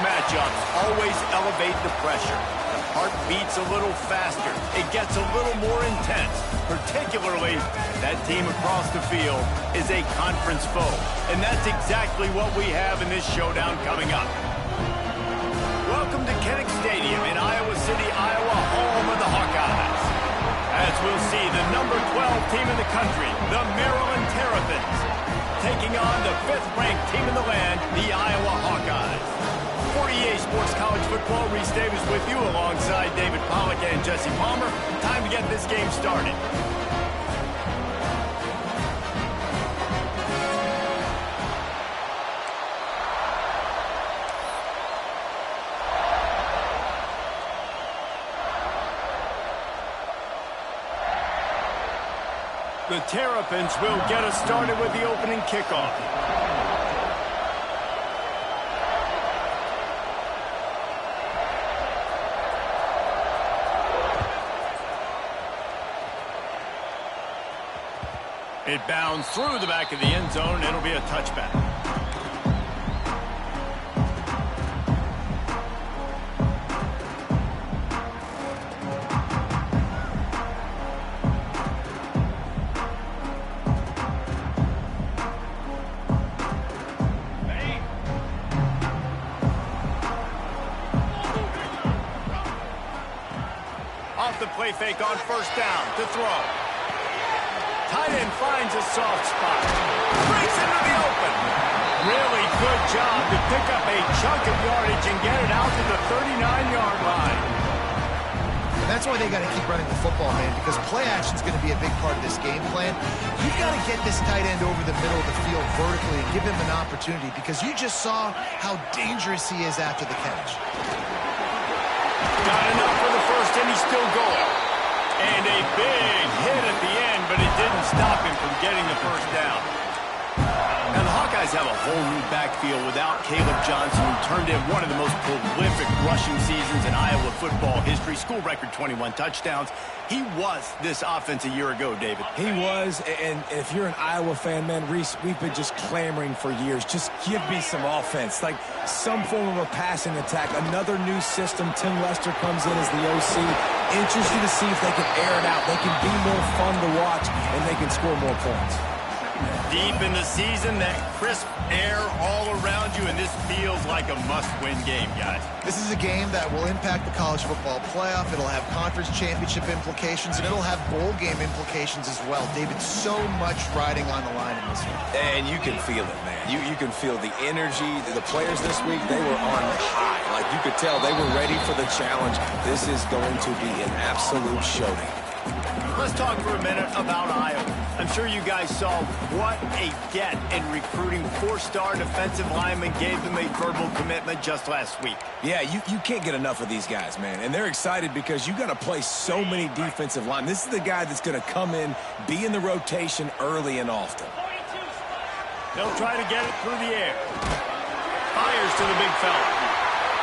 matchups always elevate the pressure. The heart beats a little faster. It gets a little more intense, particularly if that team across the field is a conference foe. And that's exactly what we have in this showdown coming up. Welcome to Kinnick Stadium in Iowa City, Iowa, home of the Hawkeyes. As we'll see, the number 12 team in the country, the Maryland Terrapins, taking on the 5th-ranked team in the land, the Iowa Hawkeyes. For EA Sports College Football, Reese Davis with you alongside David Pollack and Jesse Palmer. Time to get this game started. The Terrapins will get us started with the opening kickoff. It bounds through the back of the end zone. It'll be a touchback. Off the play fake on first down to throw. Tight end finds a soft spot. Breaks into the open. Really good job to pick up a chunk of yardage and get it out to the 39-yard line. And that's why they got to keep running the football, man, because play action is going to be a big part of this game plan. You've got to get this tight end over the middle of the field vertically and give him an opportunity, because you just saw how dangerous he is after the catch. Got enough for the first, and he's still going. And a big hit at the end, but it didn't stop him from getting the first down. Now, the Hawkeyes have a whole new backfield without Caleb Johnson, who turned in one of the most prolific rushing seasons in Iowa football history. School record 21 touchdowns. He was this offense a year ago, David. He was, and if you're an Iowa fan, man, Reese, we've been just clamoring for years. Just give me some offense, like some form of a passing attack. Another new system. Tim Lester comes in as the OC. Interested to see if they can air it out. They can be more fun to watch, and they can score more points. Deep in the season, that crisp air all around you, and this feels like a must-win game, guys. This is a game that will impact the college football playoff. It'll have conference championship implications, and it'll have bowl game implications as well. David, so much riding on the line in this one. And you can feel it, man. You can feel the energy. The players this week, they were on high. Like, you could tell they were ready for the challenge. This is going to be an absolute showdown. Let's talk for a minute about Iowa. I'm sure you guys saw what a get in recruiting. 4-star defensive linemen gave them a verbal commitment just last week. Yeah, you can't get enough of these guys, man. And they're excited because you got to play so many defensive linemen. This is the guy that's going to come in, be in the rotation early and often. They'll try to get it through the air. Fires to the big fella.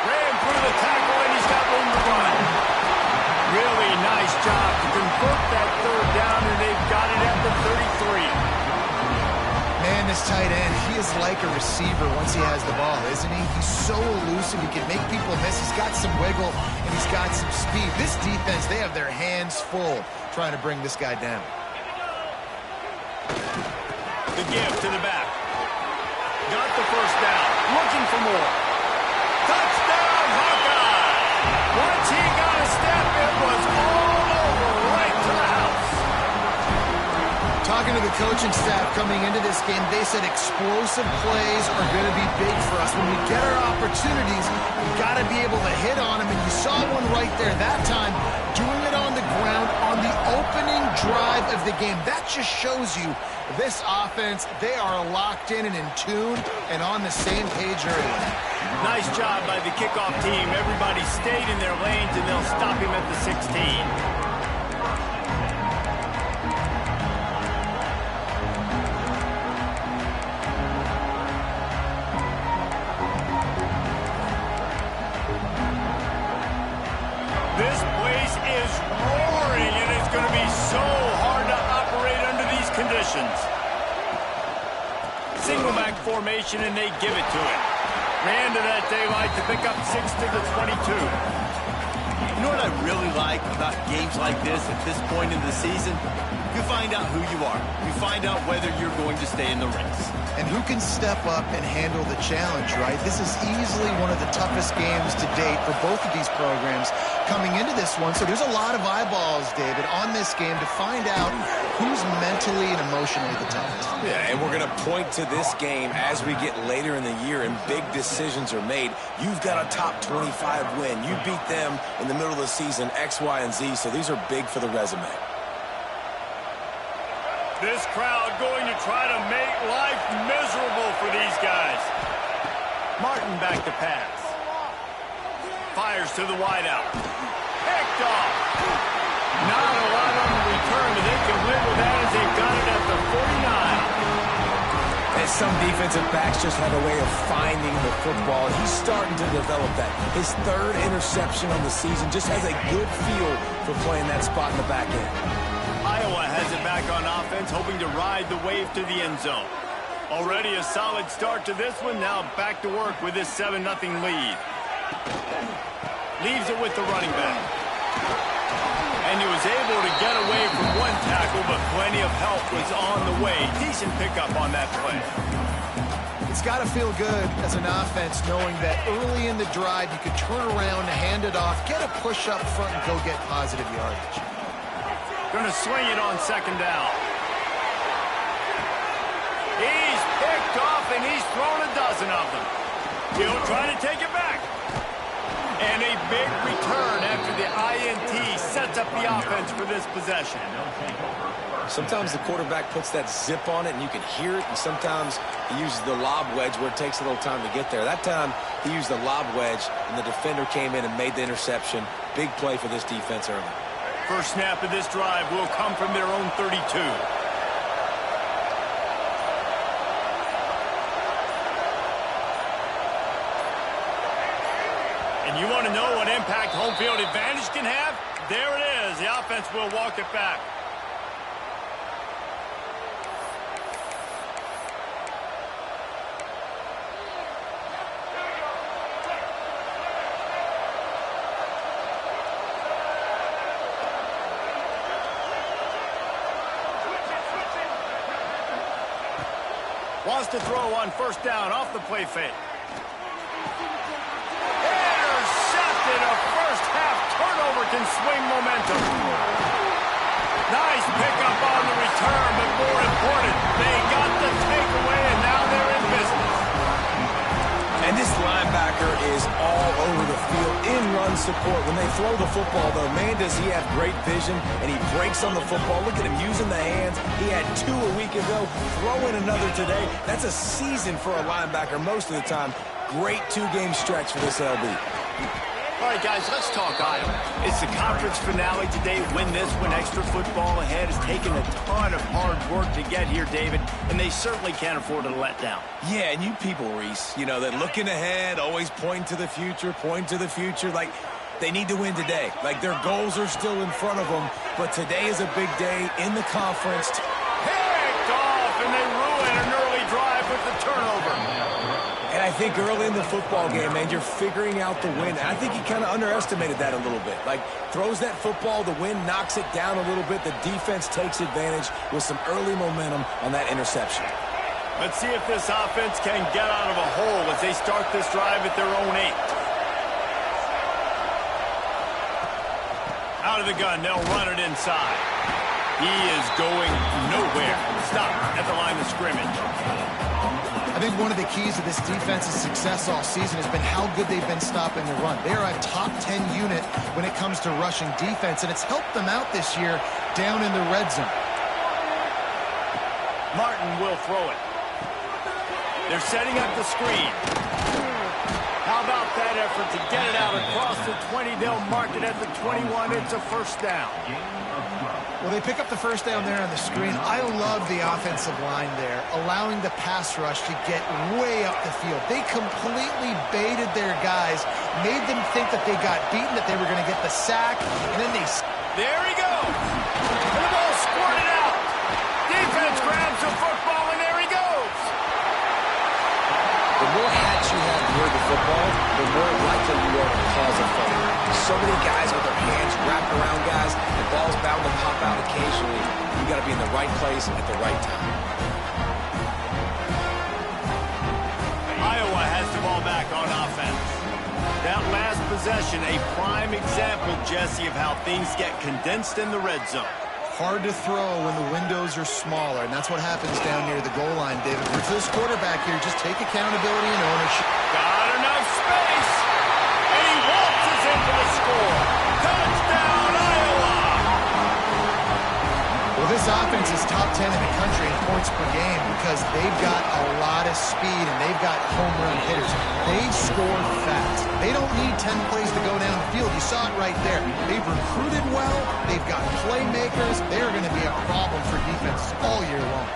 Ran through the tackle, and he's got room to run. Really nice job to convert that third down, and they've got it at the 33. Man, this tight end, he is like a receiver once he has the ball, isn't he? He's so elusive. He can make people miss. He's got some wiggle, and he's got some speed. This defense, they have their hands full trying to bring this guy down. The give to the back. Got the first down. Looking for more. Touchdown, Hawkeye! Once he got a step, it was all over, right to the house. Talking to the coaching staff coming into this game, they said explosive plays are going to be big for us. When we get our opportunities, we've got to be able to hit on them, and you saw one right there that time, doing it on the ground on the opening drive of the game. That just shows you this offense, they are locked in and in tune and on the same page early. Nice job by the kickoff team. Everybody stayed in their lanes, and they'll stop him at the 16. This place is roaring, and it's going to be so hard to operate under these conditions. Single back formation, and they give it to him. Ran to that daylight to pick up 6 to the 22. You know what I really like about games like this at this point in the season? You find out who you are. You find out whether you're going to stay in the race. And who can step up and handle the challenge, right? This is easily one of the toughest games to date for both of these programs coming into this one. So there's a lot of eyeballs, David, on this game to find out who's mentally and emotionally the toughest. Yeah, and we're going to point to this game as we get later in the year and big decisions are made. You've got a top 25 win. You beat them in the middle of the season, X, Y, and Z, so these are big for the resume. This crowd going to try to make life miserable for these guys. Martin back to pass. Fires to the wideout. Picked off. Not a lot on the return, but they can live with that as they've got it at the 49. And some defensive backs just have a way of finding the football. He's starting to develop that. His third interception on the season just has a good feel for playing that spot in the back end. Iowa has it back on offense, hoping to ride the wave to the end zone. Already a solid start to this one. Now back to work with this 7-0 lead. Leaves it with the running back. And he was able to get away from one tackle, but plenty of help was on the way. Decent pickup on that play. It's got to feel good as an offense knowing that early in the drive you could turn around, hand it off, get a push up front, and go get positive yardage. Going to swing it on second down. He's picked off, and he's thrown a dozen of them. He'll try to take it back. And a big return after the INT sets up the offense for this possession. Sometimes the quarterback puts that zip on it, and you can hear it, and sometimes he uses the lob wedge where it takes a little time to get there. That time, he used the lob wedge, and the defender came in and made the interception. Big play for this defense early. First snap of this drive will come from their own 32. And you want to know what impact home field advantage can have? There it is. The offense will walk it back. Wants to throw on first down off the play fake. Intercepted. A first half turnover can swing momentum. Nice pickup on the return, but more important, they got the takeaway, and now they're in business. And this linebacker is all over the field in run support. When they throw the football, though, man, does he have great vision, and he breaks on the football. Look at him using the hands. He had 2 a week ago. Throw in another today. That's a season for a linebacker most of the time. Great 2-game stretch for this LB. All right, guys, let's talk Iowa. It's the conference finale today. Win this one. Extra football ahead. Has taken a ton of hard work to get here, David, and they certainly can't afford to let down. Yeah, and you people, Reese, you know, that looking ahead, always point to the future, like they need to win today. Like their goals are still in front of them, but today is a big day in the conference. Picked off, and they ruin an early drive with the turnover. And I think early in the football game, man, you're figuring out the win. I think he kind of underestimated that a little bit. Like, throws that football, the wind knocks it down a little bit. The defense takes advantage with some early momentum on that interception. Let's see if this offense can get out of a hole as they start this drive at their own 8. Out of the gun, they'll run it inside. He is going nowhere. Stop at the line of scrimmage. I think one of the keys to this defense's success all season has been how good they've been stopping the run. They are a top 10 unit when it comes to rushing defense, and it's helped them out this year down in the red zone. Martin will throw it. They're setting up the screen. How about that effort to get it out across the 20? They'll mark it at the 21. It's a first down. Well, they pick up the first down there on the screen. I love the offensive line there, allowing the pass rush to get way up the field. They completely baited their guys, made them think that they got beaten, that they were going to get the sack, and then they... There he goes. And the ball squirted out. Defense grabs the football, and there he goes. The more hats you have to wear, the so many guys with their hands wrapped around guys. The ball's bound to pop out occasionally. You got to be in the right place at the right time. Iowa has the ball back on offense. That last possession, a prime example, Jesse, of how things get condensed in the red zone. Hard to throw when the windows are smaller, and that's what happens down near the goal line, David. For this quarterback here, just take accountability and ownership. Got enough space, and he waltzes in for the score. Touchdown, Iowa! Well, this offense is top 10 in the country in points per game because they've got a lot of speed and they've got home run hitters. They score fast. They don't need 10 plays to go down the field. You saw it right there. They've recruited well. They've got playmakers. They're going to be a problem for defenses all year long.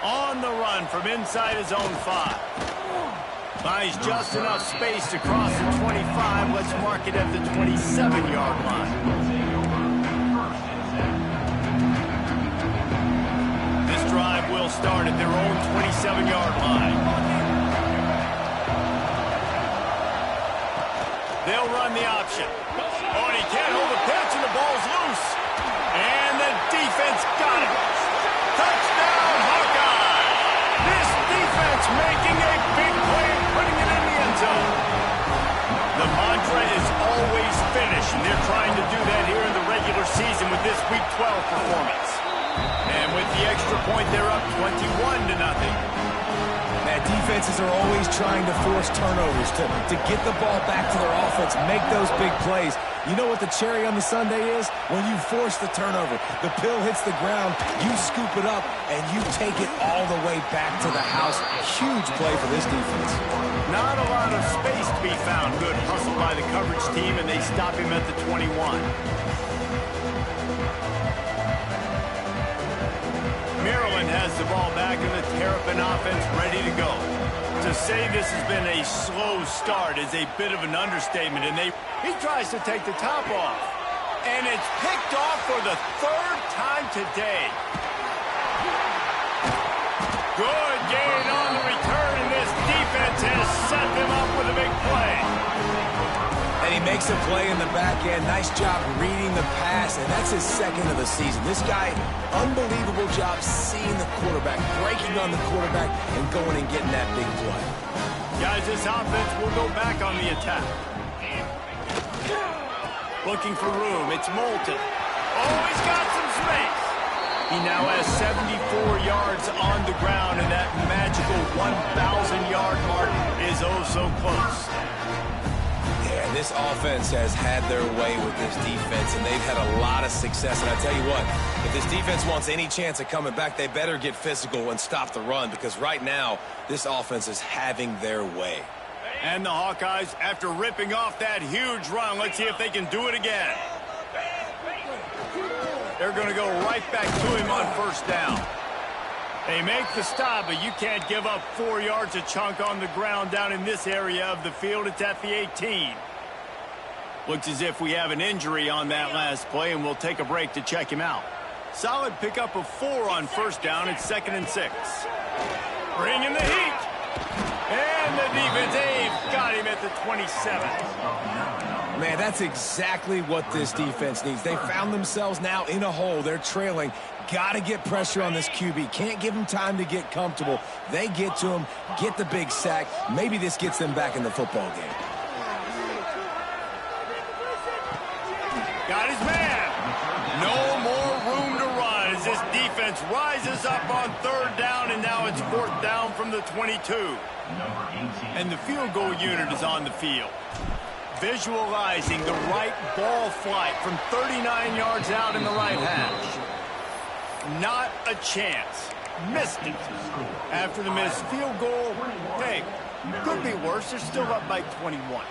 On the run from inside his own 5. Buys just enough space to cross the 25. Let's mark it at the 27-yard line. This drive will start at their own 27-yard line. They'll run the option. Oh, and he can't hold the pitch, and the ball's loose. And the defense got it. Touchdown, Hawkeye! This defense making a big play and putting it in the end zone. The mantra is always finish, and they're trying to do that here in the regular season with this Week 12 performance. And with the extra point, they're up 21-0. Man, defenses are always trying to force turnovers to get the ball back to their offense, make those big plays. You know what the cherry on the sundae is? When you force the turnover, the pill hits the ground, you scoop it up, and you take it all the way back to the house. Huge play for this defense. Not a lot of space to be found. Good hustle by the coverage team, and they stop him at the 21. Maryland has the ball back in the Terrapin offense ready to go. To say this has been a slow start is a bit of an understatement, and he tries to take the top off. And it's picked off for the 3rd time today. Good gain on the return, and this defense has set them up with a big play. And he makes a play in the back end. Nice job reading the pass, and that's his 2nd of the season. This guy, unbelievable job seeing the quarterback, breaking on the quarterback, and going and getting that big play. Guys, this offense will go back on the attack. Looking for room. It's Moulton. Oh, he's got some space. He now has 74 yards on the ground, and that magical 1,000-yard mark is oh so close. Yeah, this offense has had their way with this defense, and they've had a lot of success. And I tell you what, if this defense wants any chance of coming back, they better get physical and stop the run, because right now, this offense is having their way. And the Hawkeyes, after ripping off that huge run, let's see if they can do it again. They're going to go right back to him on 1st down. They make the stop, but you can't give up 4 yards a chunk on the ground down in this area of the field. It's at the 18. Looks as if we have an injury on that last play, and we'll take a break to check him out. Solid pickup of 4 on 1st down. It's 2nd and 6. Bringing the heat. And the defense, they've got him at the 27. Man, that's exactly what this defense needs. They found themselves now in a hole. They're trailing. Got to get pressure on this QB. Can't give him time to get comfortable. They get to him, get the big sack. Maybe this gets them back in the football game. Got his man. No more room to run as this defense rises up on 3rd down, and now it's 4th down from the 22. And the field goal unit is on the field. Visualizing the right ball flight from 39 yards out in the right hash. Not a chance. Missed it. After the missed field goal, hey, could be worse. They're still up by 21.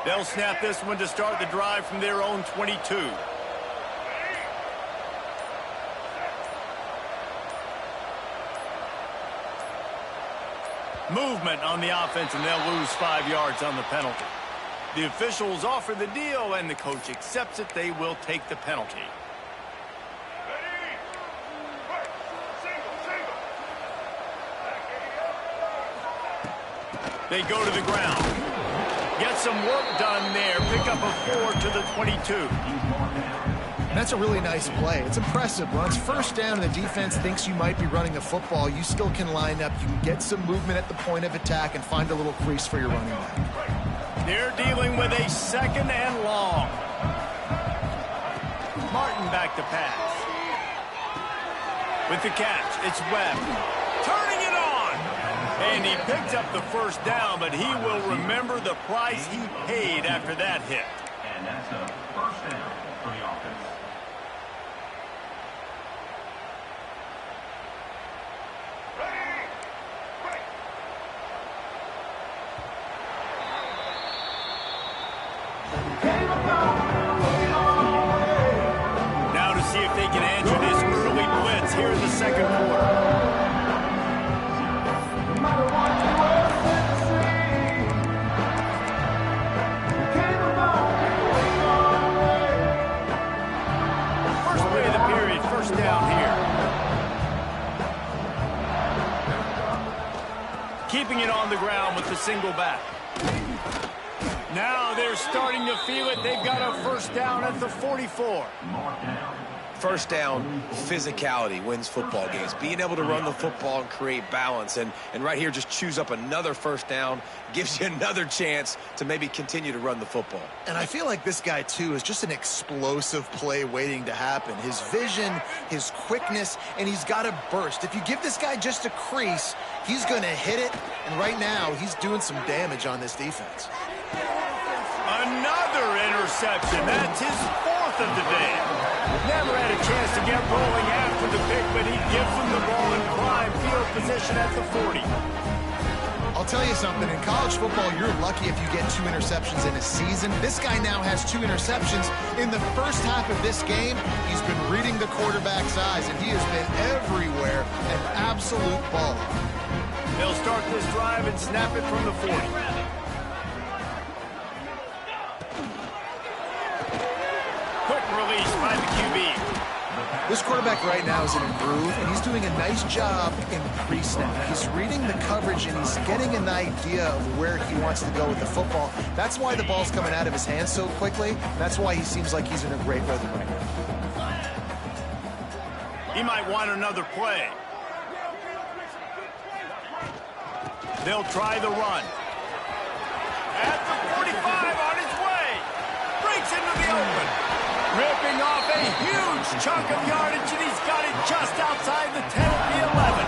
They'll snap this one to start the drive from their own 22. Movement on the offense, and they'll lose 5 yards on the penalty. The officials offer the deal, and the coach accepts it. They will take the penalty. They go to the ground. Get some work done there. Pick up a 4 to the 22. And that's a really nice play. It's impressive. When it's first down and the defense thinks you might be running the football, you still can line up. You can get some movement at the point of attack and find a little crease for your running back. They're dealing with a second and long. Martin back to pass. With the catch, it's Webb. Turning it on! And he picked up the first down, but he will remember the price he paid after that hit. And that's a first down for the offense. Now to see if they can answer this early blitz here in the second quarter. First play of the period, first down here. Keeping it on the ground with the single back. Now they're starting to feel it. They've got a first down at the 44. First down, physicality wins football games. Being able to run the football and create balance. And right here, just choose up another first down, gives you another chance to maybe continue to run the football. And I feel like this guy, too, is just an explosive play waiting to happen. His vision, his quickness, and he's got a burst. If you give this guy just a crease, he's going to hit it. And right now, he's doing some damage on this defense. Another interception. That's his fourth of the day. Never had a chance to get rolling after the pick, but he gives him the ball in prime field position at the 40. I'll tell you something. In college football, you're lucky if you get 2 interceptions in a season. This guy now has 2 interceptions. In the first half of this game, he's been reading the quarterback's eyes, and he has been everywhere, an absolute baller. They'll start this drive and snap it from the 40. Release by the QB. This quarterback right now is in a groove, and he's doing a nice job in pre-snap. He's reading the coverage, and he's getting an idea of where he wants to go with the football. That's why the ball's coming out of his hands so quickly. That's why he seems like he's in a great rhythm right now. He might want another play. They'll try the run. At the 45, on his way. Breaks into the open. Ripping off a huge chunk of yardage, and he's got it just outside the 10 of the 11.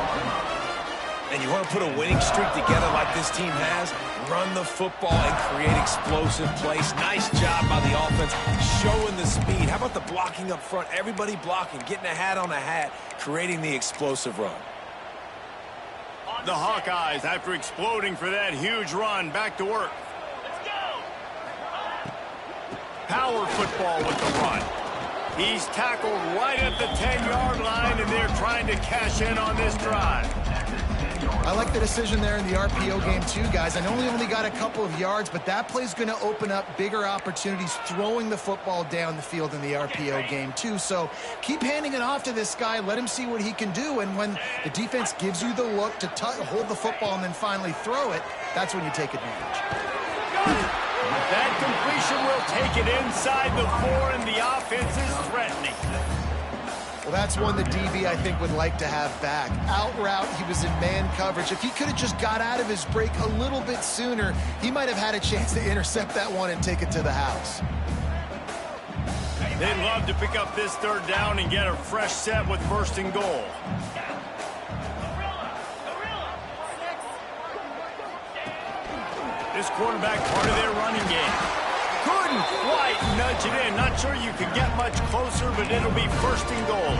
And you want to put a winning streak together like this team has, run the football and create explosive plays. Nice job by the offense, showing the speed. How about the blocking up front? Everybody blocking, getting a hat on a hat, creating the explosive run. The Hawkeyes, after exploding for that huge run, back to work. Power football with the run. He's tackled right at the 10-yard line, and they're trying to cash in on this drive. I like the decision there in the RPO game too, guys. I know he only got a couple of yards, but that play's going to open up bigger opportunities throwing the football down the field in the RPO game too. So keep handing it off to this guy. Let him see what he can do. And when the defense gives you the look to hold the football and then finally throw it, that's when you take advantage. That completion will take it inside the 4, and the offense is threatening. Well, that's one the DB, I think, would like to have back. Out route, he was in man coverage. If he could have just got out of his break a little bit sooner, he might have had a chance to intercept that one and take it to the house. They'd love to pick up this third down and get a fresh set with first and goal. This quarterback part of their running game. Couldn't quite nudge it in. Not sure you could get much closer, but it'll be first and goal.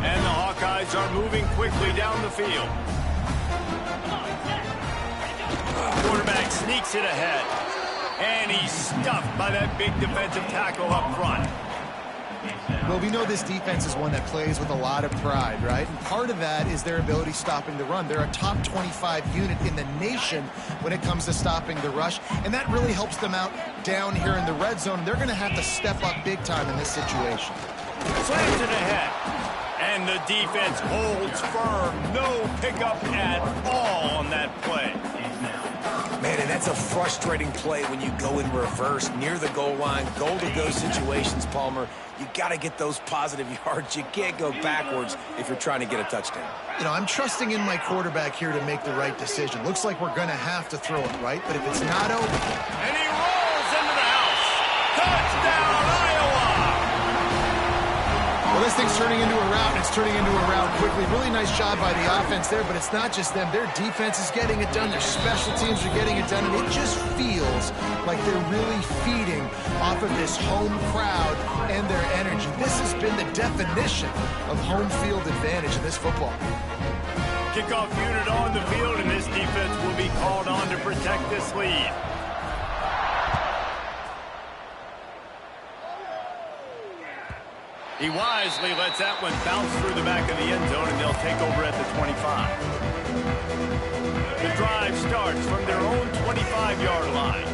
And the Hawkeyes are moving quickly down the field. Quarterback sneaks it ahead. And he's stuffed by that big defensive tackle up front. Well, we know this defense is one that plays with a lot of pride, right? And part of that is their ability stopping the run. They're a top 25 unit in the nation when it comes to stopping the rush, and that really helps them out down here in the red zone. They're going to have to step up big time in this situation. Slams it ahead, and the defense holds firm. No pickup at all on that That's a frustrating play when you go in reverse near the goal line. Goal-to-go situations, Palmer. You got to get those positive yards. You can't go backwards if you're trying to get a touchdown. You know, I'm trusting in my quarterback here to make the right decision. Looks like we're going to have to throw it, right? But if it's not open... And he rolls into the house. Touchdown, Iowa! Well, this thing's turning into a rout, and it's turning into a rout quickly. Really nice job by the offense there, but it's not just them. Their defense is getting it done. Their special teams are getting it done, and it just feels like they're really feeding off of this home crowd and their energy. This has been the definition of home field advantage in this football. Kickoff unit on the field, and this defense will be called on to protect this lead. He wisely lets that one bounce through the back of the end zone, and they'll take over at the 25. The drive starts from their own 25-yard line.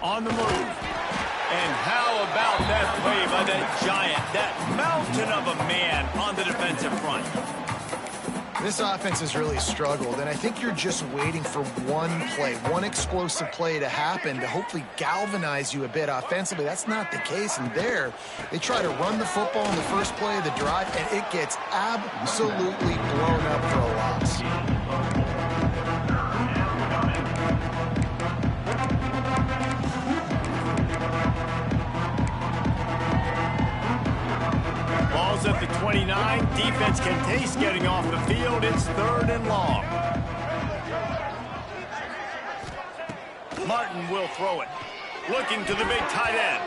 On the move. And how about that play by that giant, that mountain of a man on the defensive front? This offense has really struggled, and I think you're just waiting for one play, one explosive play to happen to hopefully galvanize you a bit offensively. That's not the case, and there, they try to run the football in the first play of the drive, and it gets absolutely blown up for a loss. Ball's at the 29. Defense can taste getting off the field. It's 3rd and long. Martin will throw it. Looking to the big tight end.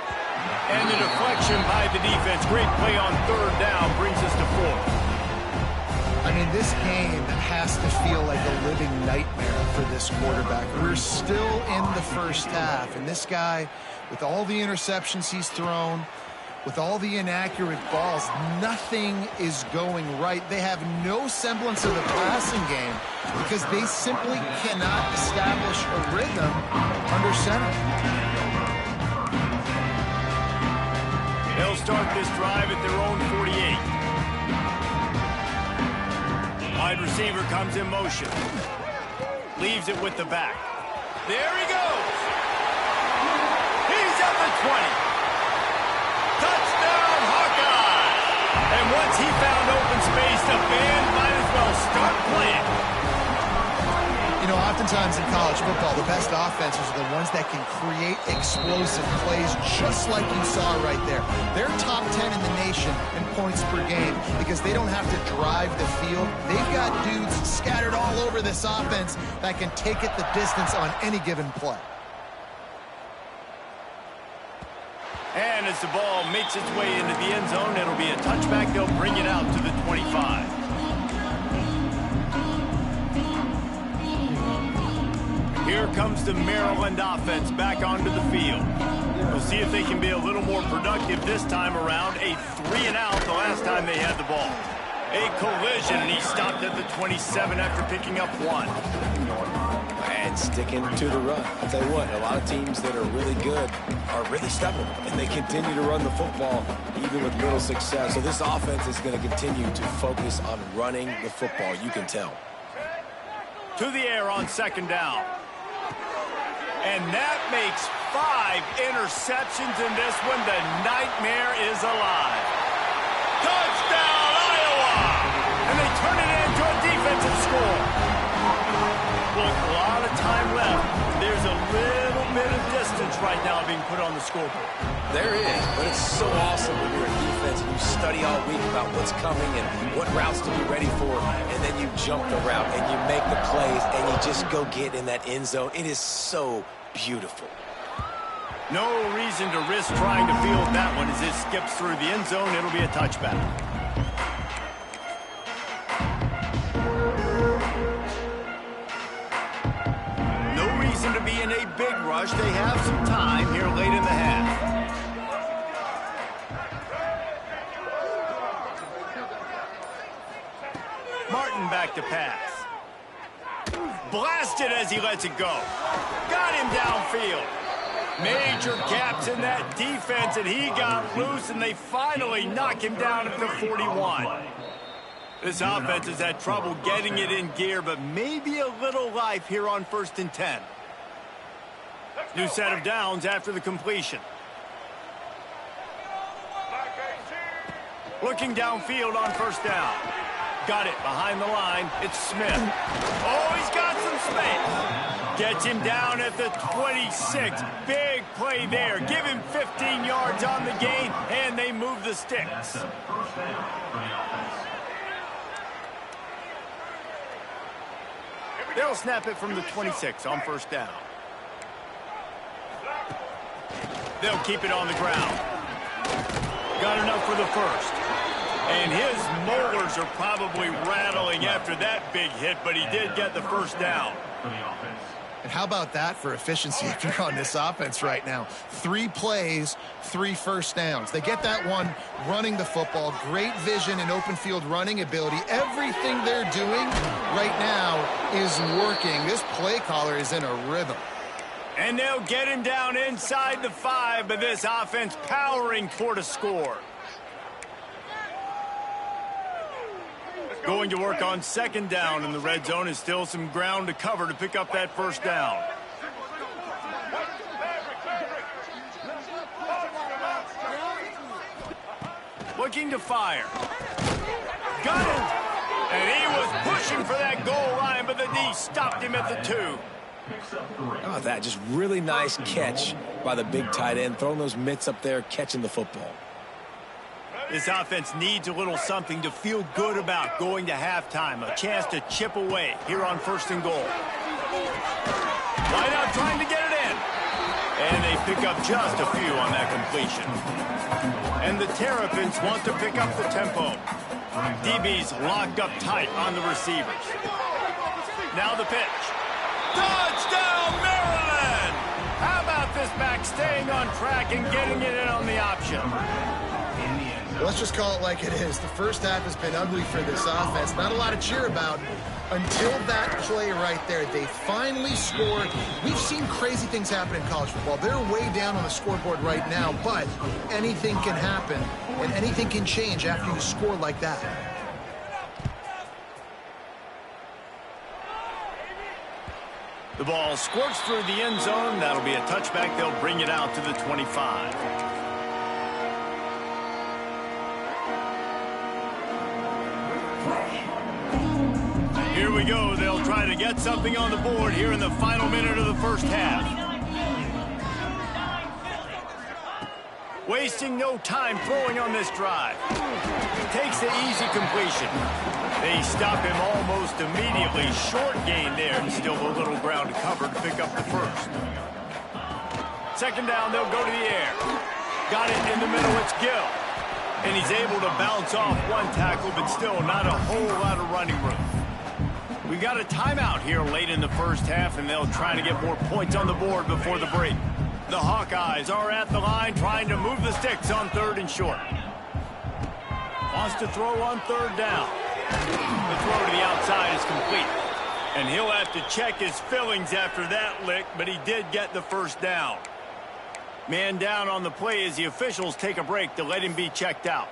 And the deflection by the defense. Great play on 3rd down brings us to 4th. I mean, this game has to feel like a living nightmare for this quarterback. We're still in the first half, and this guy, with all the interceptions he's thrown, with all the inaccurate balls, nothing is going right. They have no semblance of the passing game because they simply cannot establish a rhythm under center. They'll start this drive at their own 48. Wide receiver comes in motion. Leaves it with the back. There he goes. He's at the 20. Touchdown, Hawkeye! And once he found open space, the band might as well start playing. You know, oftentimes in college football, the best offenses are the ones that can create explosive plays just like you saw right there. They're top 10 in the nation in points per game because they don't have to drive the field. They've got dudes scattered all over this offense that can take it the distance on any given play. And as the ball makes its way into the end zone, it'll be a touchback. They'll bring it out to the 25. Here comes the Maryland offense back onto the field. We'll see if they can be a little more productive this time around. A 3-and-out the last time they had the ball. A collision, and he stopped at the 27 after picking up 1. And sticking to the run. I'll tell you what, a lot of teams that are really good are really stubborn, and they continue to run the football even with little success. So this offense is going to continue to focus on running the football, you can tell. To the air on 2nd down. And that makes 5 interceptions in this one. The nightmare is alive. Touchdown, Iowa! And they turn it into a defensive score. Look, a lot of time left. There's a little bit of distance right now being put on the scoreboard. There is, but it's so awesome when you're a defense and you study all week about what's coming and what routes to be ready for, and then you jump the route and you make the plays and you just go get in that end zone. It is so beautiful. No reason to risk trying to field that one as it skips through the end zone. It'll be a touchback. To be in a big rush. They have some time here late in the half. Martin back to pass. Blasted as he lets it go. Got him downfield. Major gaps in that defense, and he got loose, and they finally knock him down at the 41. This offense has had trouble getting it in gear, but maybe a little life here on 1st and 10. New set of downs after the completion. Looking downfield on 1st down. Got it behind the line. It's Smith. Oh, he's got some space. Gets him down at the 26. Big play there. Give him 15 yards on the gain, and they move the sticks. They'll snap it from the 26 on 1st down. They'll keep it on the ground. Got enough for the 1st. And his molars are probably rattling after that big hit, but he did get the 1st down. And how about that for efficiency if you're on this offense right now? 3 plays, 3 first downs. They get that one running the football, great vision and open field running ability. Everything they're doing right now is working. This play caller is in a rhythm. And they'll get him down inside the 5, but this offense powering toward a score. Going to work on 2nd down in the red zone. Is still some ground to cover to pick up that 1st down. Looking to fire. Got it! And he was pushing for that goal line, but the D stopped him at the 2. How about that? Just really nice catch by the big tight end. Throwing those mitts up there, catching the football. This offense needs a little something to feel good about going to halftime. A chance to chip away here on 1st and goal. Wide out trying to get it in. And they pick up just a few on that completion. And the Terrapins want to pick up the tempo. DB's locked up tight on the receivers. Now the pitch. Touchdown, Maryland! How about this back staying on track and getting it in on the option? Let's just call it like it is. The 1st half has been ugly for this offense. Not a lot to cheer about until that play right there. They finally scored. We've seen crazy things happen in college football. They're way down on the scoreboard right now, but anything can happen, and anything can change after you score like that. The ball squirts through the end zone. That'll be a touchback. They'll bring it out to the 25. Here we go. They'll try to get something on the board here in the final minute of the 1st half. Wasting no time throwing on this drive. Takes the easy completion. They stop him almost immediately. Short gain there, and still a little ground to cover to pick up the 1st. 2nd down, they'll go to the air. Got it in the middle, it's Gill. And he's able to bounce off one tackle, but still not a whole lot of running room. We got a timeout here late in the 1st half, and they'll try to get more points on the board before the break. The Hawkeyes are at the line trying to move the sticks on 3rd and short. Wants to throw on 3rd down. The throw to the outside is complete. And he'll have to check his fillings after that lick, but he did get the 1st down. Man down on the play as the officials take a break to let him be checked out.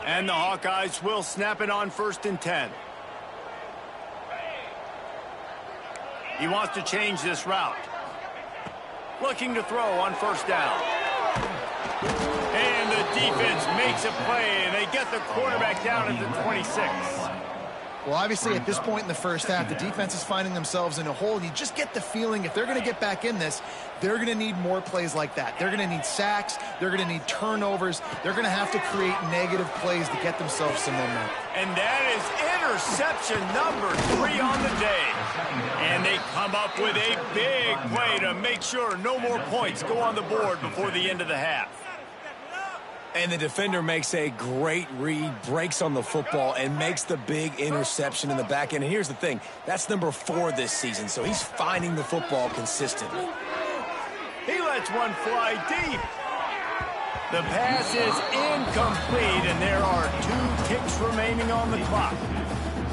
And the Hawkeyes will snap it on 1st and 10. He wants to change this route. Looking to throw on 1st down. And the defense makes a play, and they get the quarterback down at the 26. Well, obviously, at this point in the 1st half, the defense is finding themselves in a hole. You just get the feeling if they're going to get back in this, they're going to need more plays like that. They're going to need sacks. They're going to need turnovers. They're going to have to create negative plays to get themselves some momentum. And that is interception number 3 on the day. And they come up with a big play to make sure no more points go on the board before the end of the half. And the defender makes a great read, breaks on the football, and makes the big interception in the back end. And here's the thing, that's number 4 this season, so he's finding the football consistently. He lets one fly deep. The pass is incomplete, and there are 2 ticks remaining on the clock.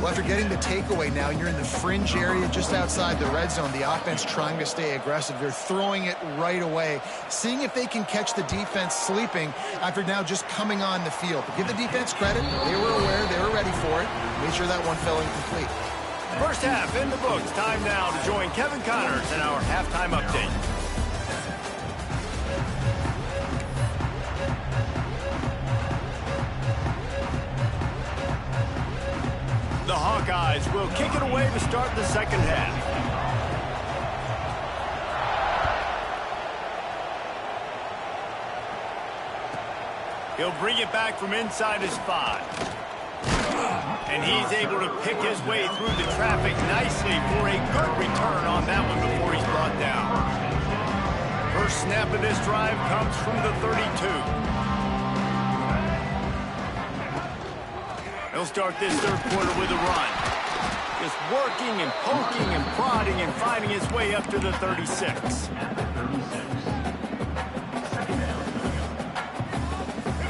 Well, after getting the takeaway now, you're in the fringe area just outside the red zone. The offense trying to stay aggressive. They're throwing it right away, seeing if they can catch the defense sleeping after now just coming on the field. But give the defense credit. They were aware. They were ready for it. Made sure that one fell incomplete. First half in the books. Time now to join Kevin Connors in our halftime update. The Hawkeyes will kick it away to start the second half. He'll bring it back from inside his 5. And he's able to pick his way through the traffic nicely for a good return on that one before he's brought down. First snap of this drive comes from the 32. He'll start this third quarter with a run. Just working and poking and prodding and finding his way up to the 36.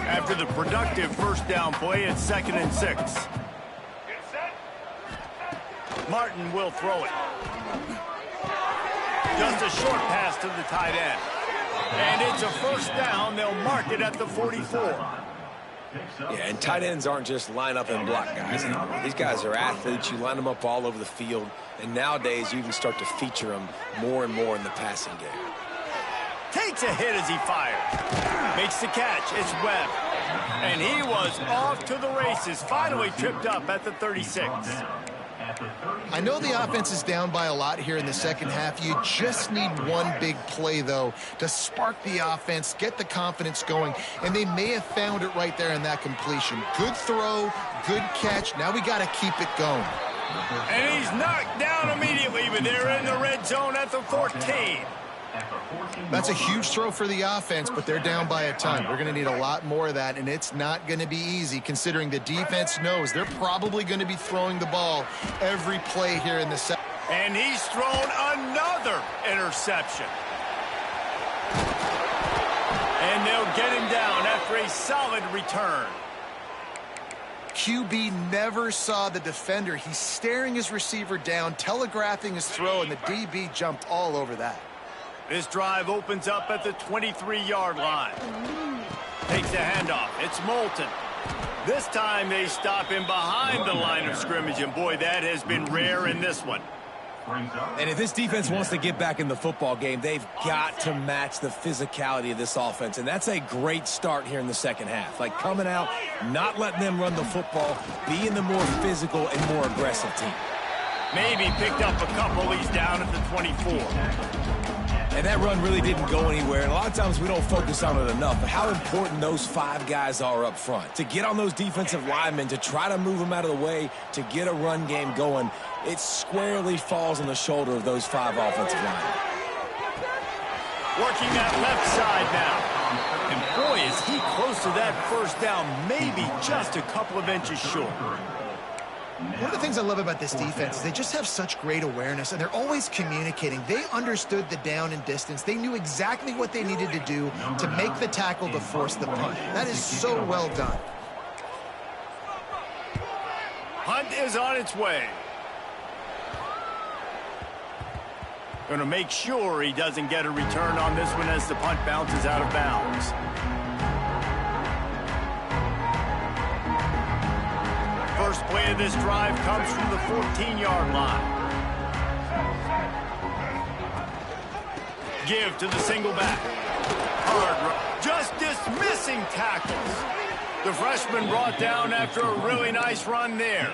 After the productive first down play, it's 2nd and 6. Martin will throw it. Just a short pass to the tight end. And it's a first down. They'll mark it at the 44. Yeah, and tight ends aren't just line up and block guys anymore. These guys are athletes. You line them up all over the field. And nowadays, you even start to feature them more and more in the passing game. Takes a hit as he fires. Makes the catch. It's Webb. And he was off to the races. Finally tripped up at the 36. I know the offense is down by a lot here in the second half. You just need one big play, though, to spark the offense, get the confidence going, and they may have found it right there in that completion. Good throw, good catch. Now we got to keep it going. And he's knocked down immediately, but they're in the red zone at the 14. That's a huge throw for the offense, but they're down by a ton. We're going to need a lot more of that, and it's not going to be easy considering the defense knows they're probably going to be throwing the ball every play here in the second. And he's thrown another interception. And they'll get him down after a solid return. QB never saw the defender. He's staring his receiver down, telegraphing his throw, and the DB jumped all over that. This drive opens up at the 23-yard line. Takes the handoff. It's Moulton. This time they stop him behind the line of scrimmage, and boy, that has been rare in this one. And if this defense wants to get back in the football game, they've got to match the physicality of this offense, and that's a great start here in the second half. Like coming out, not letting them run the football, being the more physical and more aggressive team. Maybe picked up a couple. He's down at the 24. And that run really didn't go anywhere. And a lot of times we don't focus on it enough. But how important those 5 guys are up front. To get on those defensive linemen, to try to move them out of the way, to get a run game going, it squarely falls on the shoulder of those 5 offensive linemen. Working that left side now. And boy, is he close to that first down, maybe just a couple of inches short. One of the things I love about this defense is they just have such great awareness, and they're always communicating. They understood the down and distance. They knew exactly what they needed to do to make the tackle to force the punt. That is so well done. Punt is on its way. Going to make sure he doesn't get a return on this one as the punt bounces out of bounds. First play of this drive comes from the 14-yard line. Give to the single back. Hard, just dismissing tackles. The freshman brought down after a really nice run there.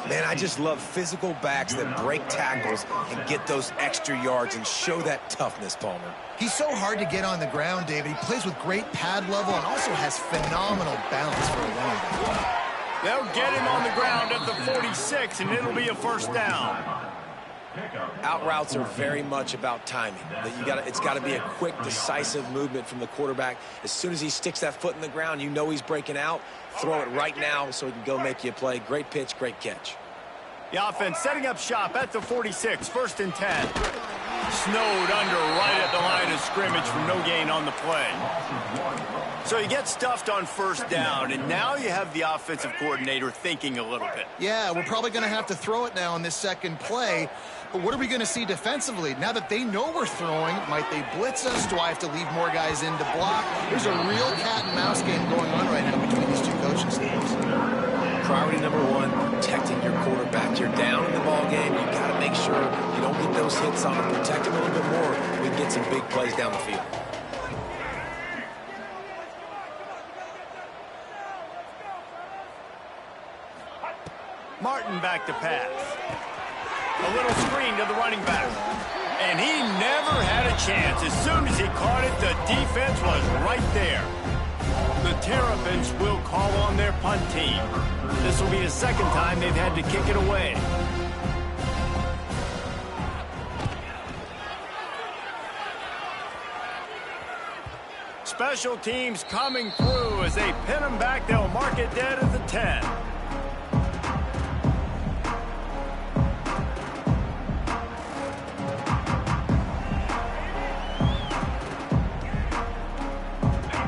Man, I just love physical backs that break tackles and get those extra yards and show that toughness, Palmer. He's so hard to get on the ground, David. He plays with great pad level and also has phenomenal balance for a running back. They'll get him on the ground at the 46, and it'll be a first down. Out routes are very much about timing. It's got to be a quick, decisive movement from the quarterback. As soon as he sticks that foot in the ground, you know he's breaking out. Throw it right now so he can go make you a play. Great pitch, great catch. The offense setting up shop at the 46, 1st and 10. Snowed under right at the line of scrimmage for no gain on the play. So you get stuffed on first down, and now you have the offensive coordinator thinking a little bit. Yeah, we're probably going to have to throw it now in this second play. But what are we going to see defensively? Now that they know we're throwing, might they blitz us? Do I have to leave more guys in to block? There's a real cat and mouse game going on right now between these two coaching staffs. Priority number one, protecting your quarterback. You're down in the ball game. You got to make sure you don't get those hits on him. Protect him a little bit more. We can get some big plays down the field. Martin back to pass. A little screen to the running back. And he never had a chance. As soon as he caught it, the defense was right there. The Terrapins will call on their punt team. This will be the second time they've had to kick it away. Special teams coming through as they pin them back. They'll mark it dead at the 10.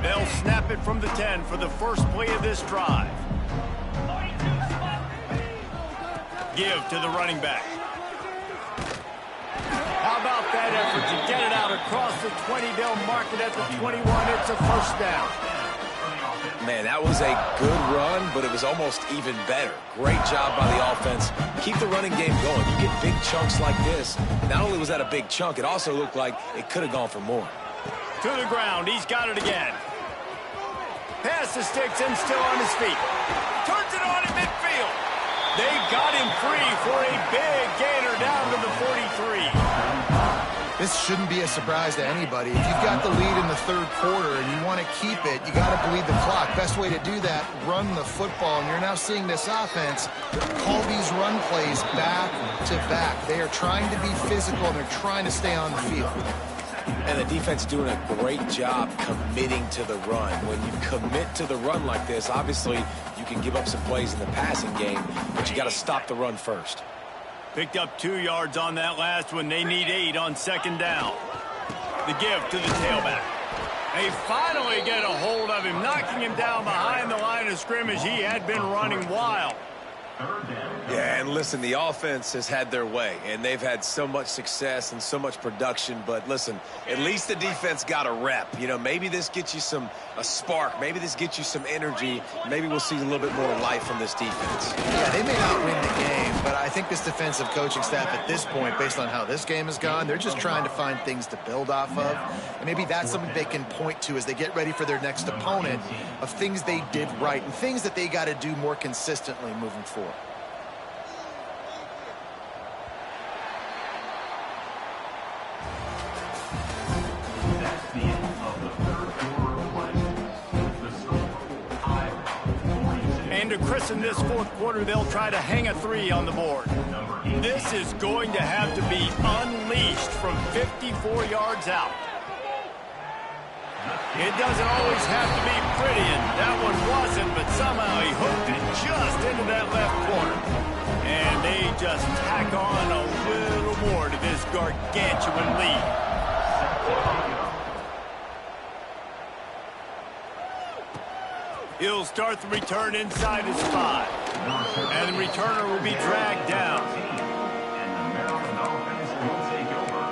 They'll snap it from the 10 for the first play of this drive. Give to the running back. How about that effort to get it out across the 20? They'll mark it at the 21. It's a first down. Man, that was a good run, but it was almost even better. Great job by the offense. Keep the running game going. You get big chunks like this. Not only was that a big chunk, it also looked like it could have gone for more. To the ground. He's got it again. Pass the sticks and still on his feet. Turns it on in midfield. They got him free for a big gainer down to the 43. This shouldn't be a surprise to anybody. If you've got the lead in the third quarter and you want to keep it, you got to bleed the clock. Best way to do that, run the football. And you're now seeing this offense call these run plays back to back. They are trying to be physical, and they're trying to stay on the field. And the defense doing a great job committing to the run. When you commit to the run like this, obviously you can give up some plays in the passing game, but you got to stop the run first. Picked up 2 yards on that last one. They need 8 on second down. The give to the tailback. They finally get a hold of him, knocking him down behind the line of scrimmage. He had been running wild. Yeah, and listen, the offense has had their way, and they've had so much success and so much production. But listen, at least the defense got a rep. You know, maybe this gets you a spark. Maybe this gets you some energy. Maybe we'll see a little bit more life from this defense. Yeah, they may not win the game, but I think this defensive coaching staff at this point, based on how this game has gone, they're just trying to find things to build off of. And maybe that's something they can point to as they get ready for their next opponent, of things they did right and things that they got to do more consistently moving forward. And to christen this fourth quarter, they'll try to hang a 3 on the board. This is going to have to be unleashed from 54 yards out. It doesn't always have to be pretty, and that one wasn't, but somehow he hooked it just into that left corner. And they just tack on a little more to this gargantuan lead. He'll start the return inside his 5. And the returner will be dragged down. And the Maryland offense will take over.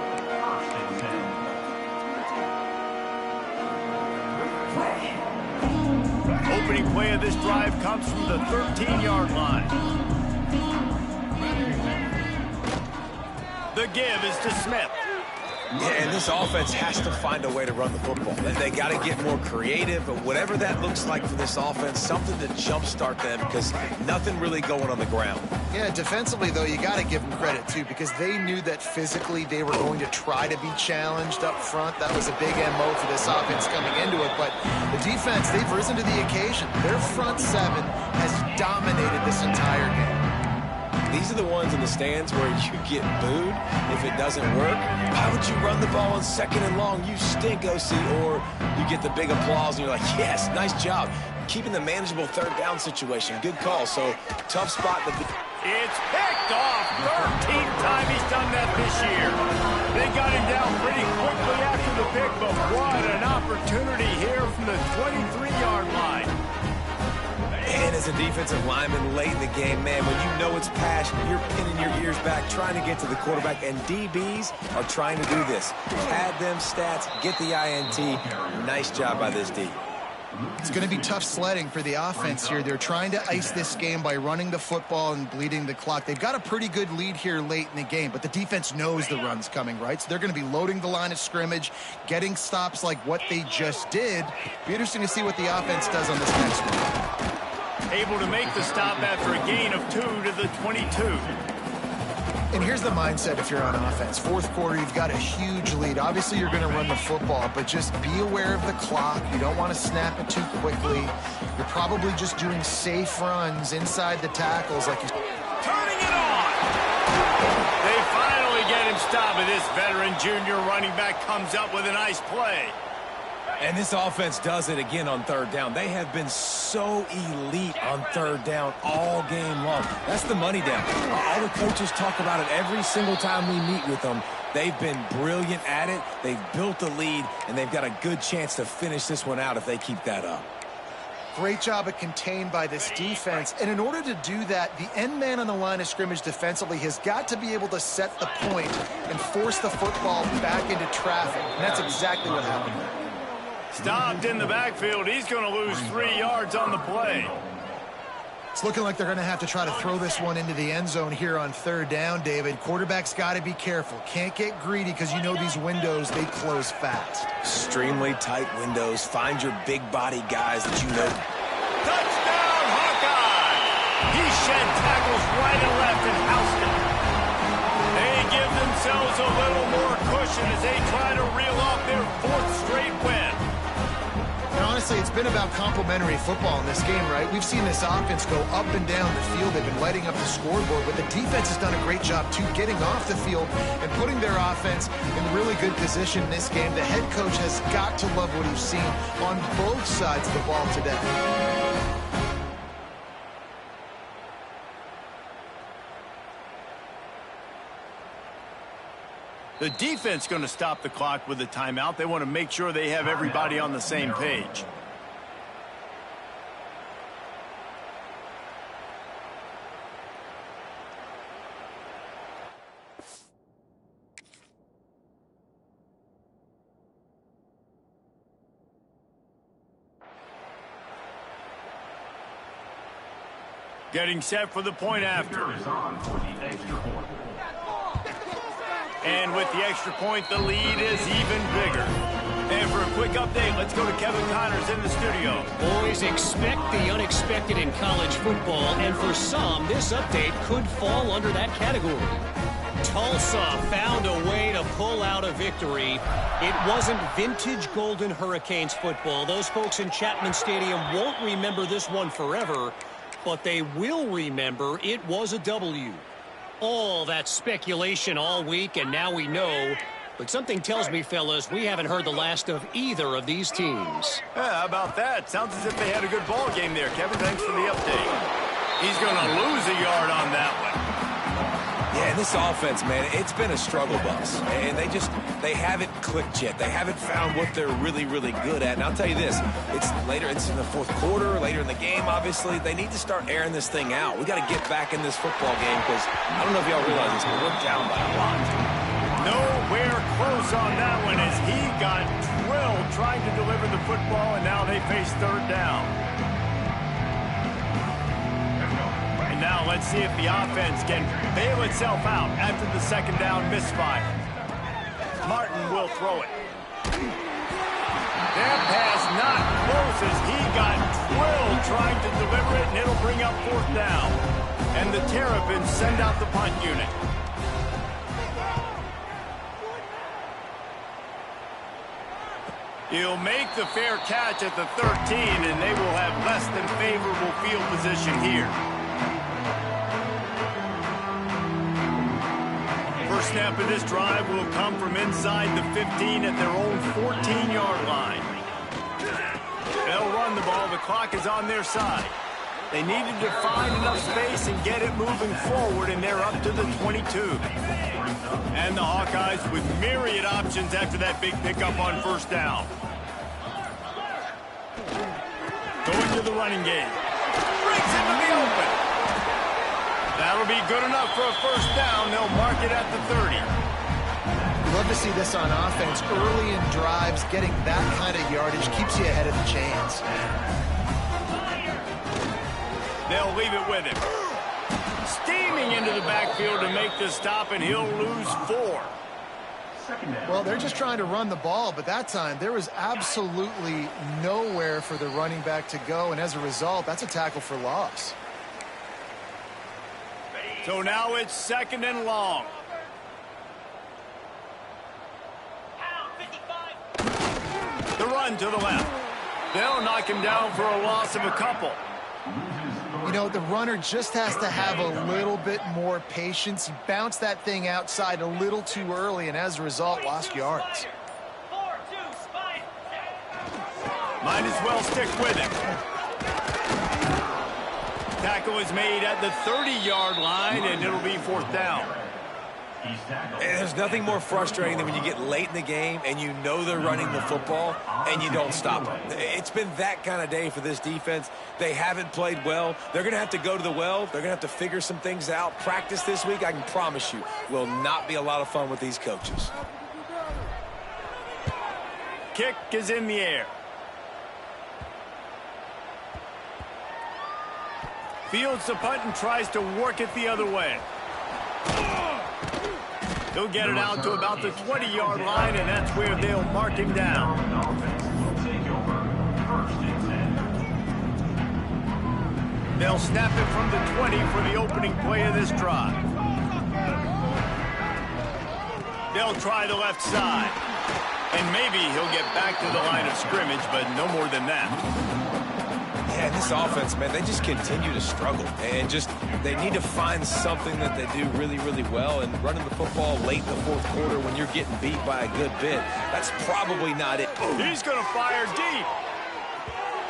First and 10. Opening play of this drive comes from the 13-yard line. The give is to Smith. Yeah, and this offense has to find a way to run the football. They got to get more creative, but whatever that looks like for this offense, something to jumpstart them, because nothing really going on the ground. Yeah, defensively, though, you got to give them credit, too, because they knew that physically they were going to try to be challenged up front. That was a big MO for this offense coming into it, but the defense, they've risen to the occasion. Their front 7 has dominated this entire game. These are the ones in the stands where you get booed if it doesn't work. Why would you run the ball on second and long? You stink, OC. Or you get the big applause and you're like, yes, nice job. Keeping the manageable third down situation. Good call. So, tough spot. It's picked off. 13th time he's done that this year. They got him down pretty quickly after the pick, but what an opportunity here from the 23-yard line. And as a defensive lineman late in the game, man, when you know it's passion, you're pinning your ears back, trying to get to the quarterback, and DBs are trying to do this. Pad them stats, get the INT. Nice job by this D. It's going to be tough sledding for the offense here. They're trying to ice this game by running the football and bleeding the clock. They've got a pretty good lead here late in the game, but the defense knows the run's coming, right? So they're going to be loading the line of scrimmage, getting stops like what they just did. Be interesting to see what the offense does on this next one. Able to make the stop after a gain of 2 to the 22. And here's the mindset if you're on offense. Fourth quarter, you've got a huge lead. Obviously, you're going to run the football, but just be aware of the clock. You don't want to snap it too quickly. You're probably just doing safe runs inside the tackles. Turning it on! They finally get him stopped, and this veteran junior running back comes up with a nice play. And this offense does it again on third down. They have been so elite on third down all game long. That's the money down. All the coaches talk about it every single time we meet with them. They've been brilliant at it. They've built the lead, and they've got a good chance to finish this one out if they keep that up. Great job of contained by this defense. And in order to do that, the end man on the line of scrimmage defensively has got to be able to set the point and force the football back into traffic. And that's exactly what happened there. Stopped in the backfield. He's going to lose 3 yards on the play. It's looking like they're going to have to try to throw this one into the end zone here on third down, David. Quarterback's got to be careful. Can't get greedy because you know these windows, they close fast. Extremely tight windows. Find your big body guys that you know. Touchdown, Hawkeye! He shed tackles right and left in Houston. They give themselves a little more cushion as they try to reel off their 4th straight win. And honestly, it's been about complementary football in this game, right? We've seen this offense go up and down the field. They've been lighting up the scoreboard, but the defense has done a great job, too, getting off the field and putting their offense in really good position in this game. The head coach has got to love what he's seen on both sides of the ball today. The defense going to stop the clock with a timeout. They want to make sure they have everybody on the same page. Getting set for the point after. And with the extra point, the lead is even bigger. And for a quick update, let's go to Kevin Connors in the studio. Boys, expect the unexpected in college football, and for some, this update could fall under that category. Tulsa found a way to pull out a victory. It wasn't vintage Golden Hurricanes football. Those folks in Chapman Stadium won't remember this one forever, but they will remember it was a W. All that speculation all week, and now we know. But something tells me, fellas, we haven't heard the last of either of these teams. Yeah, how about that? Sounds as if they had a good ball game there. Kevin, thanks for the update. He's going to lose a yard on that one. Yeah, this offense, man, it's been a struggle bus. And they haven't clicked yet. They haven't found what they're really, really good at. And I'll tell you this, it's in the fourth quarter, later in the game, obviously. They need to start airing this thing out. We got to get back in this football game because I don't know if y'all realize this, but we're down by a lot. Nowhere close on that one as he got drilled trying to deliver the football, and now they face third down. Now let's see if the offense can bail itself out after the second down misfire. Martin will throw it. That pass not close as he got drilled trying to deliver it, and it'll bring up 4th down. And the Terrapins send out the punt unit. He'll make the fair catch at the 13, and they will have less than favorable field position here. First snap of this drive will come from inside the 15 at their own 14-yard line. They'll run the ball. The clock is on their side. They needed to find enough space and get it moving forward, and they're up to the 22. And the Hawkeyes with myriad options after that big pickup on first down. Going to the running game. Brings him to the open. That'll be good enough for a first down. They'll mark it at the 30. Love to see this on offense. Early in drives, getting that kind of yardage keeps you ahead of the chains. They'll leave it with him. Steaming into the backfield to make the stop, and he'll lose 4. Well, they're just trying to run the ball, but that time there was absolutely nowhere for the running back to go, and as a result, that's a tackle for loss. So now it's 2nd and long. The run to the left. They'll knock him down for a loss of a couple. You know, the runner just has to have a little bit more patience. He bounced that thing outside a little too early, and as a result, lost yards. Might as well stick with him. Tackle is made at the 30-yard line, and it'll be 4th down. And there's nothing more frustrating than when you get late in the game and you know they're running the football and you don't stop them. It's been that kind of day for this defense. They haven't played well. They're going to have to go to the well. They're going to have to figure some things out. Practice this week, I can promise you, will not be a lot of fun with these coaches. Kick is in the air. Fields the punt and tries to work it the other way. He'll get it out to about the 20-yard line, and that's where they'll mark him down. They'll snap it from the 20 for the opening play of this drive. They'll try the left side. And maybe he'll get back to the line of scrimmage, but no more than that. Yeah, this offense, man, they just continue to struggle. And they need to find something that they do really, really well. And running the football late in the 4th quarter when you're getting beat by a good bit, that's probably not it. He's going to fire deep.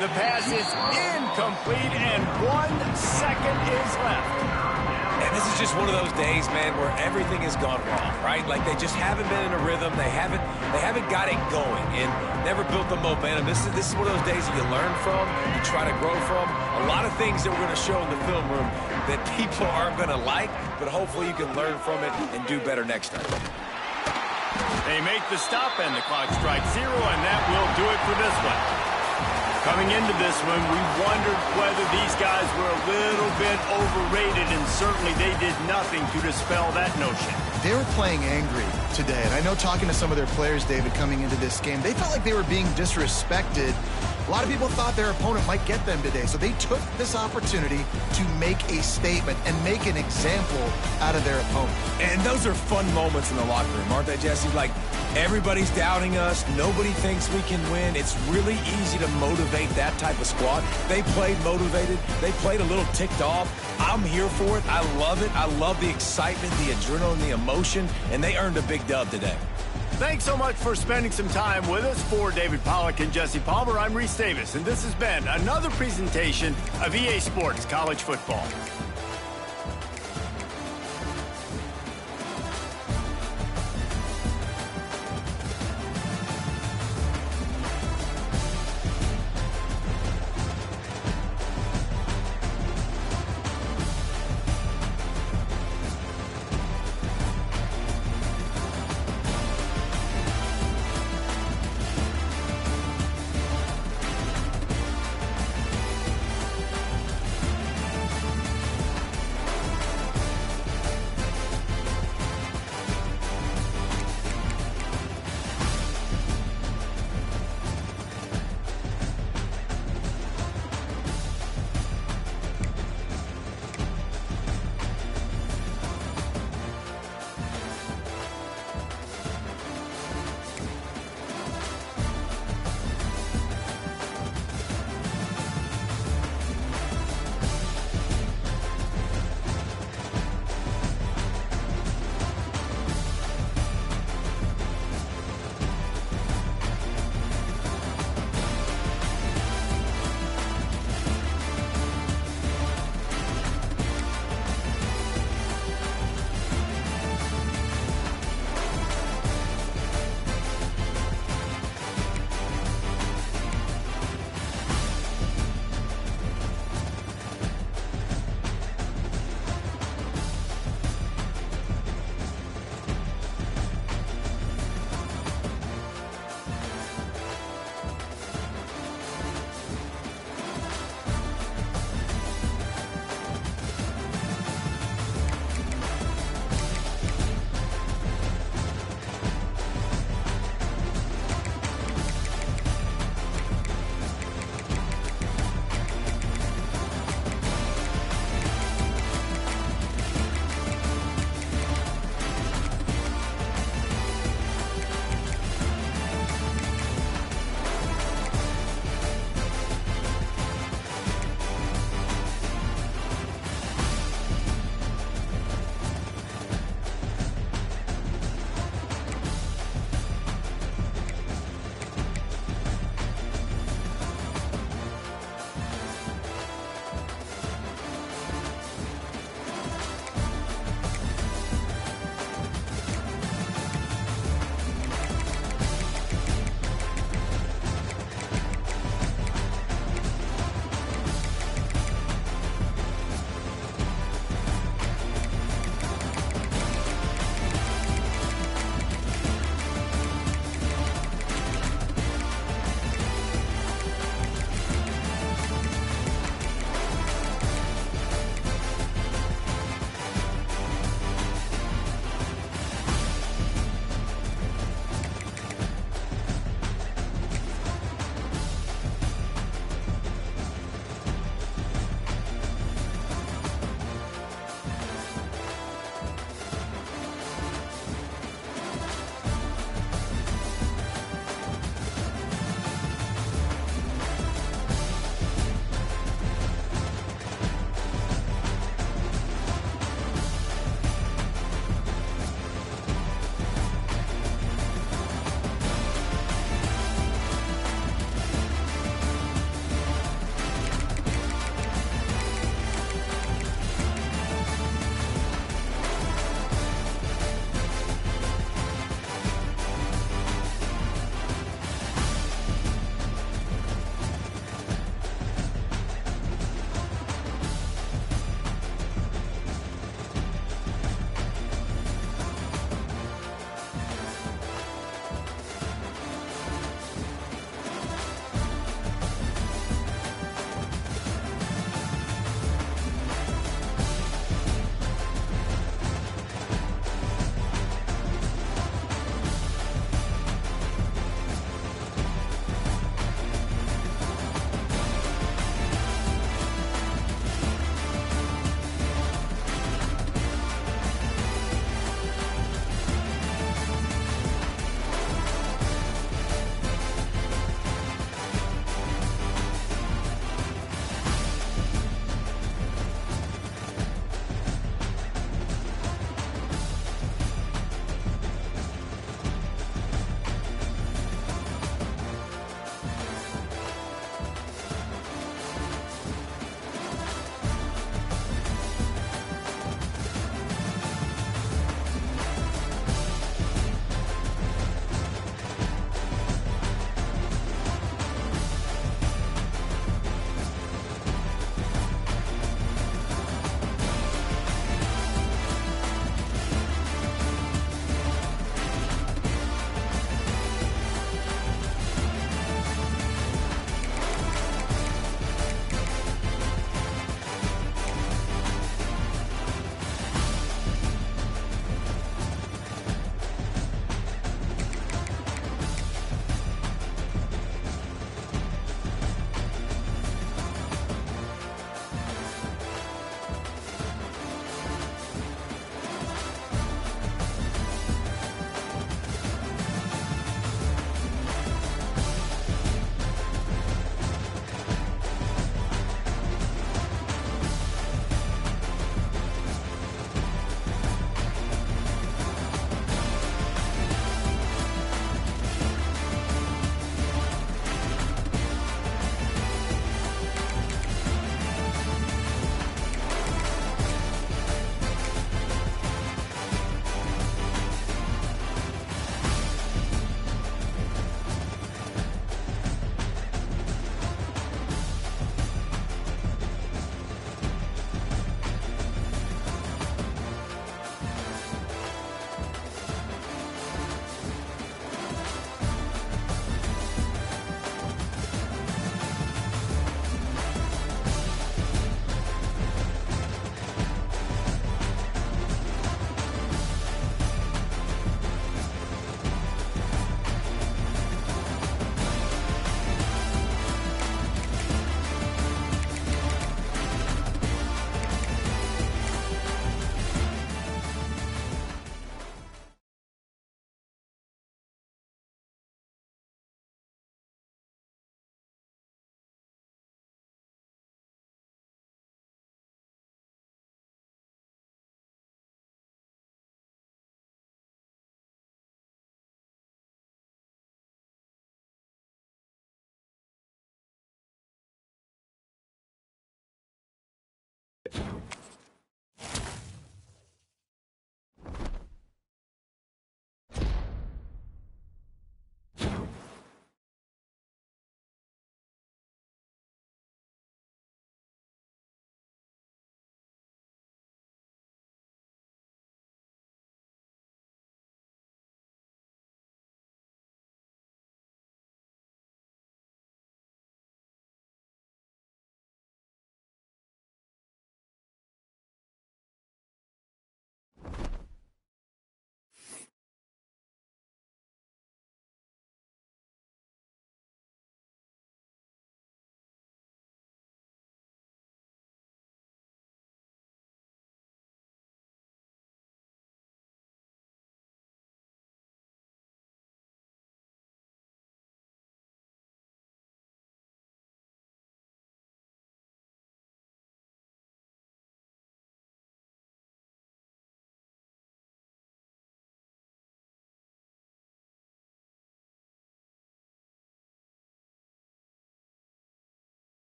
The pass is incomplete, and 1 second is left. And this is just one of those days, man, where everything has gone wrong, right? Like they just haven't been in a rhythm. They haven't got it going and never built the momentum. This is one of those days that you learn from, you try to grow from. A lot of things that we're going to show in the film room that people aren't going to like, but hopefully you can learn from it and do better next time. They make the stop, and the clock strikes 0, and that will do it for this one. Coming into this one, we wondered whether these guys were a little bit overrated, and certainly they did nothing to dispel that notion. They were playing angry today, and I know talking to some of their players, David, coming into this game, they felt like they were being disrespected. A lot of people thought their opponent might get them today, so they took this opportunity to make a statement and make an example out of their opponent. And those are fun moments in the locker room, aren't they, Jesse? Like, everybody's doubting us. Nobody thinks we can win. It's really easy to motivate that type of squad. They played motivated. They played a little ticked off. I'm here for it. I love it. I love the excitement, the adrenaline, the emotion, and they earned a big dub today. Thanks so much for spending some time with us. For David Pollack and Jesse Palmer, I'm Reese Davis, and this has been another presentation of EA Sports College Football.